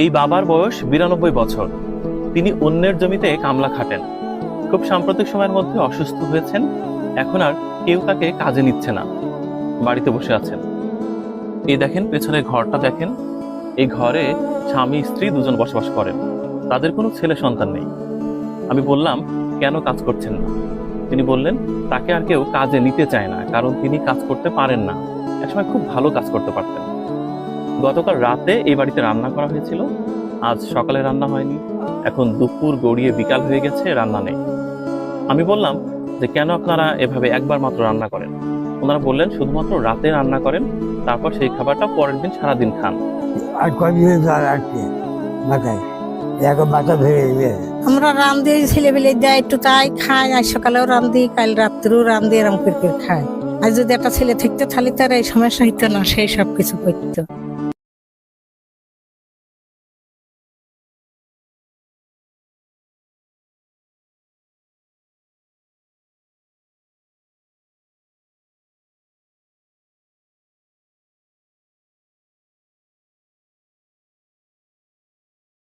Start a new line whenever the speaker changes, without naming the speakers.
এই বাবার বয়স 92 বছর। তিনি অন্যের জমিতে কামলা খাটেন। খুব সাম্প্রতিক সময়ের মধ্যে অসুস্থ হয়েছেন। এখন আর কেউ তাকে কাজে নিচ্ছে না, বাড়িতে বসে আছেন। এই দেখেন পেছনের ঘরটা দেখেন। এই ঘরে স্বামী স্ত্রী দুজন বসবাস করেন। তাদের কোনো ছেলে সন্তান নেই। আমি বললাম, কেন কাজ করছেন না? তিনি বললেন, তাকে আর কেউ কাজে নিতে চায় না, কারণ তিনি কাজ করতে পারেন না। একসময় খুব ভালো কাজ করতে পারতেন। গতকাল রাতে এই বাড়িতে রান্না করা হয়েছিল, আজ সকালে রান্না হয়নি। এখন দুপুর গড়িয়ে বিকাল হয়ে গেছে, রান্না নেই। আমি বললাম যে কেন আপনারা এভাবে একবার মাত্র রান্না করেন? ওনারা বললেন, শুধুমাত্র রাতে রান্না করেন, তারপর সেই খাবারটা পরের দিন সারাদিন খান।
আর কদিন আর কি মাথায় এখন মাথা ধরে
আমরা রান্ধি, ছেলেবেলে দেয় একটু তাই খাই। আজ সকালেও রান্ধি, কাল রাত্রেও রান্ধি, এরম করে খাই। আর যদি একটা ছেলে থাকতো তাহলে তার এই সমস্যা হইতো না, সেই সব কিছু করতো।